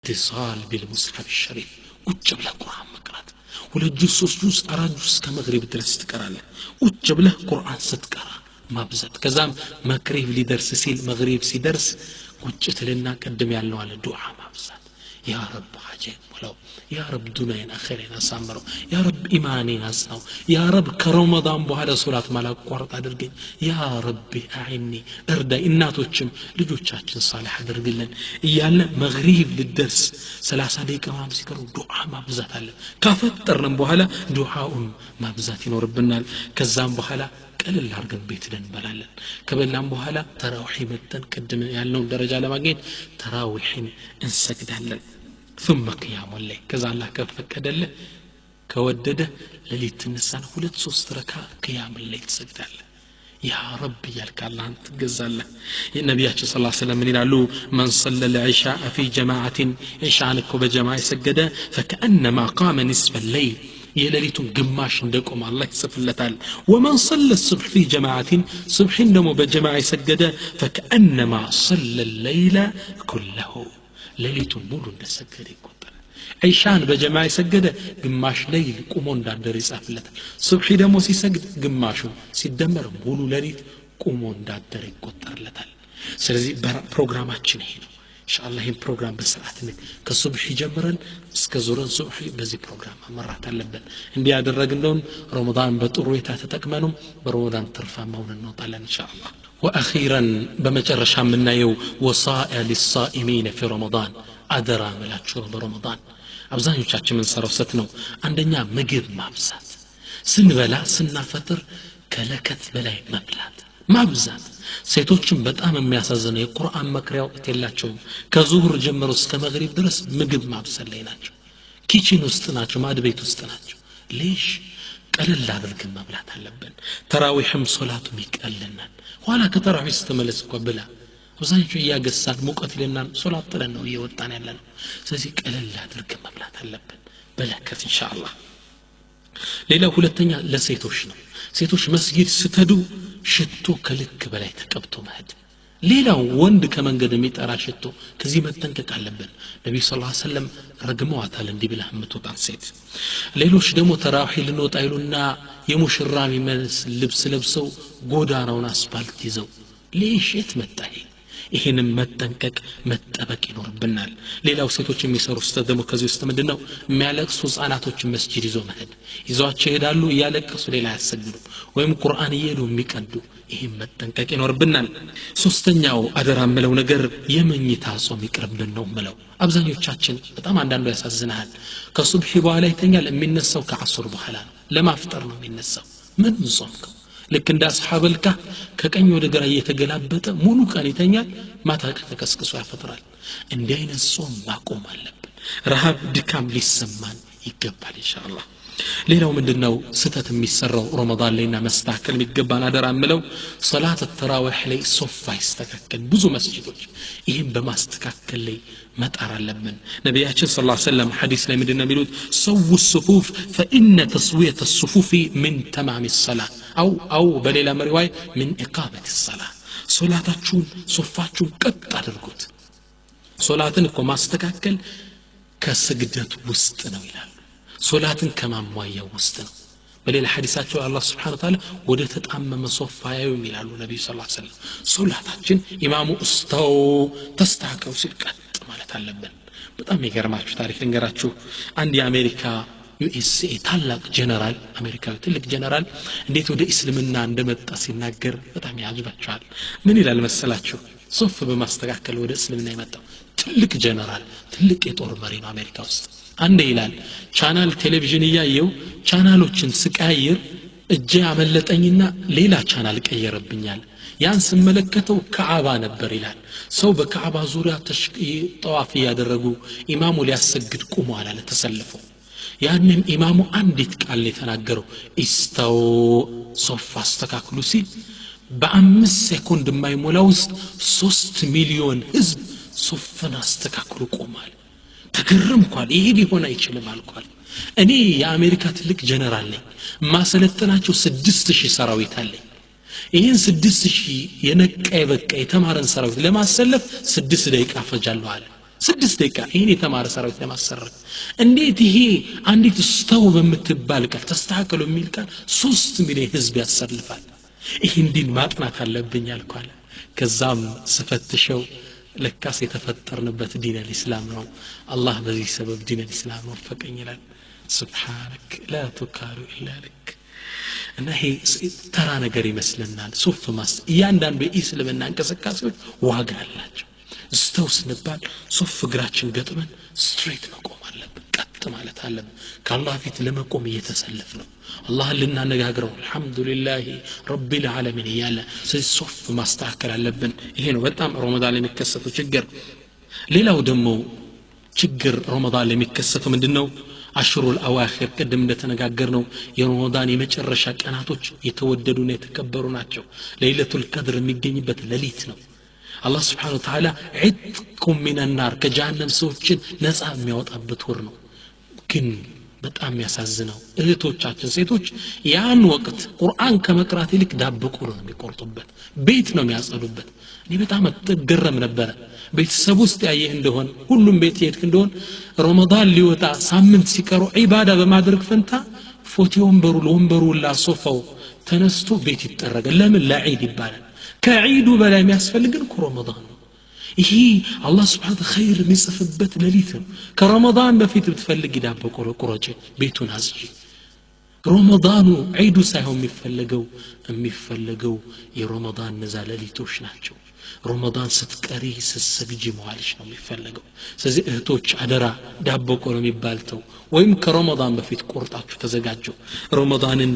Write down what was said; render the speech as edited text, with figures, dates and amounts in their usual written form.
اتصال بالمصحف الشريف وجب له قرآن مقرات ሁለት ጁዝ ሶስት ጁዝ አራት ጁዝ ከመግሪብ ድረስ ትቀራለህ ወጀብ ለህ ቁርአን ስትቀራ ማብዛት ከዛም መግሪብ ሊደርስ ሲል መግሪብ ሲደርስ ቁጭ ትልና ቀደም ያለው አለ ዱዓ ማብዛት ያ ረብ ሐጀት ወለው ያ ረብ ዱንያን አኺራን አሳምረው ያ ረብ ኢማኔን አጽናው ያ ረብ ከረመዳን በኋላ ሶላት ማላቋርጥ አድርገኝ ያ ረብ አዕኒ እርዳ እናቶችም ልጆቻችን ሳሊህ አድርግልን እያለ መግሪብ ልደርስ 30 ደቂቃ ሲቀሩ ዱዓ ማብዛት አለ ካፈጠርን በኋላ ዱዓውን ማብዛት ይኖርብናል ከዛም በኋላ ቀለል አርገን ቤት እንበላለን ከበላን በኋላ ተራዊህ መተን ቀደም ያለው ደረጃ ለማግኘት ተራዊህን እንሰግዳለን ثم قيام الليل كذا الله كفكدله كودده لليت تنسان 2-3 ركعه قيام الليل تسجدله يا رب يالك الله انت تجزاله النبي صلى الله عليه وسلم من قالوا من صلى العشاء في جماعه عشاءك بجماعه سجد فكانما قام نصف الليل يليتون ግማሽ እንደቆም الله يسفلታል ومن صلى الصبح في جماعه صبح دمو بجماعه سجد فكانما صلى الليل كله ليلتون ሙሉ እንደሰገደ ይቆጠራል አይሻን በጀማዓ ሰገደ ግማሽ ሌሊት ቆሞ እንዳደረ ይጻፍለታል ሱብሂ ደግሞ ሲሰግድ ግማሹ ሲደመር ሙሉ ሌሊት ቆሞ እንዳደረ ይቆጠርለታል ስለዚህ ፕሮግራማችን ይሄ ነው ኢንሻአላህ ይሄን ፕሮግራም በሰዓት ነው ከሱብሂ ጀምረን እስከ ዙረን ሱብሂ በዚህ ፕሮግራም ማራት አለብን እንዲያደረግነው ረመዳን በጥሩ ሁኔታ ተጠቅመንም በረመዳን ትርፋማውን እንወጣለን ኢንሻአላህ واخيرا بمجرشا منايو وصائع للصائمين في رمضان ادرا ملاچو برمضان አብዛኞቻችን ምን ሰራውሰት ነው አንደኛ ምግብ ማብዛት ስንበላ ስናፈጥር ከለከት በላይ መብላት ማብዛት ሴቶችን በጣም የሚያሳዝነው የቁርአን መክሪያው እተላቸው ከዙሁር ጀምሮ እስከ መግሪብ ድረስ ምግብ ማብሰል ላይ ናቸው ኪችን ውስጥ ናቸው ማድቤት ውስጥ ናቸው ليش ቀለል አድርገን መብላት አለብን ተራዊህም ሶላቱም ይቀልልናል ኋላ ከተራዊህ ስተመለስ ቆብላ ወዛንቹ ያገሳት ሙቀት ለናን ሶላት ጥለን ነው እየወጣን ያለነው ስለዚህ ቀለል አድርገን መብላት አለብን በለከት ኢንሻአላህ ሌላ ሁለተኛ ለሴቶች ነው ሴቶች መስጊድ ስተዱ ሽቶ ከልክ በላይ ተቀብቶ መሄድ ሌላው ወንድ ከመንገድ የሚጠራ ሽቶ ከዚህ መጠንቀቅ አለብን ነብዩ ሰለላሁ ዐለይሂ ወሰለም ረግመዋታል እንዲህ ብለህ የምትወጣን ሴት ሌሎች ደግሞ ተራዊህ ልንወጣ ይሉና የሙሽራ የሚመስል ልብስ ለብሰው ጎዳናውን አስፋልት ይዘው ለሽት መጣይ ይሄንን መጠንቀቅ መጠበቅ ይኖርብናል ሌላው ሴቶች የሚሰሩ ደግሞ ከዚህ ውስጥ ምንድነው የሚያለቅሱ ህፃናቶችን መስጂድ ይዞ መሄድ ይዟቸው ይሄዳሉ ያለቅሱ ሌላ ያሰግዱ ወይም ቁርአን ይሄዱ የሚቀዱ ይሄን መጠንቀቅ ይኖርብናል ሶስተኛው አደራ ምለው ነገር የመኝታ ጾም ይቅርብን ነው ምለው አብዛኞቻችን በጣም አንዳንዱ ያሳዝናል ከሱብሂ በኋላ ይተኛል የሚነሳው ከአሱር በኋላ ነው ለማፍጠር ነው የሚነሳው ምን ጾምከው ልክ እንደ አስሐበል ከህ ከቀኝ ወደ ግራ እየተገላበጠ ሙሉ ቀን ይተኛል ማታ ተከስክሶ ያፈጥራል እንዲህ አይነት ጾም ማቆም አለብን ረሃብ ድካም ሊሰማን ይገባል ኢንሻአላህ ሌላው ምንድነው ስተት የሚሰራው ረመዳን ላይና መስተካከል የሚገባን አደራ ምለው ሶላት ተራዊህ ላይ ሶፋ ይስተካከል ብዙ መስጊዶች ይሄን በማስተካከል ላይ መጣር አለብን ነብያችን ሰለላሁ ዐለይሂ ወሰለም ሐዲስ ላይ ምንድነው የሚሉት ሰው الصفوف فإن تسوية الصفوف من تمام الصلاة أو بليلة مرواي من إقامة الصلاة صلاتاችሁን ሶፋችሁን ቀጥ አድርጉት ሶላትን እኮ ማስተካከል ከስግደት ውስጥ ነው ይላል ሶላትን ከማሟያው ውስጥ ነው በሌላ ሐዲሳቸው አላህ Subhanahu Wa Ta'ala ወደ ተጣመመ ሶፋ ያዩም ይላሉ ነብዩ ሰለላሁ ዐለይሂ ወሰለም ሶላታችን ኢማሙ እስታው ተስተካከሉ ሲቀጥ ማለት አለብን በጣም ይገርማችሁ ታሪክ ልንገራችሁ አንድ የአሜሪካ ዩኤስኤ ታላቅ ጀነራል አሜሪካዊ ትልቅ ጀነራል እንዴት ወደ እስልምና እንደመጣ ሲናገር በጣም ያጅባችኋል ምን ይላል መሰላችሁ ሶፍ በማስተካከል ወደ እስልምና የመጣው ትልቅ ጀነራል ትልቅ የጦር መሪ ነው አሜሪካ ውስጥ አንዴ ይላል ቻናል ቴሌቪዥን ያየው ቻናሎችን ስቃይር እጄ አመለጠኝና ሌላ ቻናል ቀየረብኛል ያን ስመለከተው ከዓባ ነበር ይላል ሰው በከዓባ ዙሪያ ጠዋፍ ያደረጉ ኢማሙ ሊያሰግድ ቆመዋል አለ ተሰልፈው ያንን ኢማሙ አንዲት ቃል የተናገረው ኢስታው ሶፍ አስተካክሉ ሲል በ5 ሴኮንድ የማይሞላ ውስጥ 3 ሚሊዮን ህዝብ ሶፍን አስተካክሉ ቆማል ተገረምኳል ይሄ ሊሆን አይችልም አልኳል እኔ የአሜሪካ ትልቅ ጀነራል ነኝ ማሰለጥናቸው 6000 ሰራዊት አለኝ ይሄን 6000 የነቃ የበቃ የተማረን ሰራዊት ለማሰለፍ 6 ደቂቃ ፈጃለሁ አለ 6 ደቂቃ ይሄን የተማረ ሰራዊት ለማሰራት እንዴት ይሄ አንዲት ስተው በምትባል ቃል ተስተካከሉ የሚል ቃል 3 ሚሊዮን ህዝብ ያሰልፋል ይሄን ዲን ማጥናት አለብኝ አልኳለ ከዛም ስፈትሸው ለካስ የተፈጠርንበት ዲን አልእስላም ነው አላህ በዚህ ሰበብ ዲን አልእስላም ወፈቀኝ ይላል سبحانك لا تكار الا لك እና ይሄ ተራ ነገር ይመስልናል ሱፍ ማስ እያንዳንዱ በእስልምና እንቅስቃሴዎች ዋጋ አላቸው ስተውስ ነባል ሱፍ እግራችን ገጥመን ስትሬት መቆም አለብን ቀጥ ማለት አለብን ከአላህ ፊት ለመቆም እየተሰለፍ ነው አላህን ልናነጋግረው አልহামዱሊላህ ረቢል ዓለሚን ያለ ሱፍ ማስተካከል አለብን ይሄ ነው በጣም ረመዳን ላይ የሚከሰተው ችግር ሌላው ደግሞ ችግር ረመዳን ላይ የሚከሰተው ምንድነው አሽሩል አዋኺር ቀደም እንደተነጋገርነው የረመዳን የመጨረሻ ቀናቶች የተወደዱና የተከበሩ ናቸው ለይለቱል ቀድር የሚገኝበት ሌሊት ነው አላህ Subhanahu Wa Ta'ala ዒትኩም ሚነን ናር ከጀሃነም ሰዎችን ነፃ የሚያወጣበት ወር ነው ግን በጣም ያሳዝነው እህቶቻችን ሴቶች ያን ወቅት ቁርአን ከመቅራት ይልቅ ዳብቆ ነው የሚቆርጡበት ቤት ነው የሚያጸዱበት እኔ በጣም ተገረም ነበር ቤተሰብ ውስጥ ያየህ እንደሆነ ሁሉም ቤት ይሄድ እንደሆነ ረመዳን ሊወጣ ሳምንት ሲቀሩ ዒባዳ በማድረግ ፈንታ ፎቶ ወንበሩ ላሶፋው ተነስቶ ቤት ይጠረጋል ለምን ለዒድ ይባላል ከዒዱ በላይ የሚያስፈልግን ረመዳን ነው ይሄ አላህ Subhanahu Wa Ta'ala ኸይር የሚጽፍበት ሌሊት ነው ከረመዳን በፊት ብትፈልግ ይዳበቆ ቁረጭ ቤቱን አዝጂ ረመዳኑ ዒዱ ሳይሆን የሚፈልገው የረመዳን ነዛ ሌሊቶች ናቸው ረመዳን ስትቀሪ ስትሰግጂ መዋልሽ ነው የሚፈልገው ስለዚህ እህቶች አደራ ዳበቆ ነው የሚባልተው ወይም ከረመዳን በፊት ቆርጣችሁ ተዘጋጁ ረመዳንን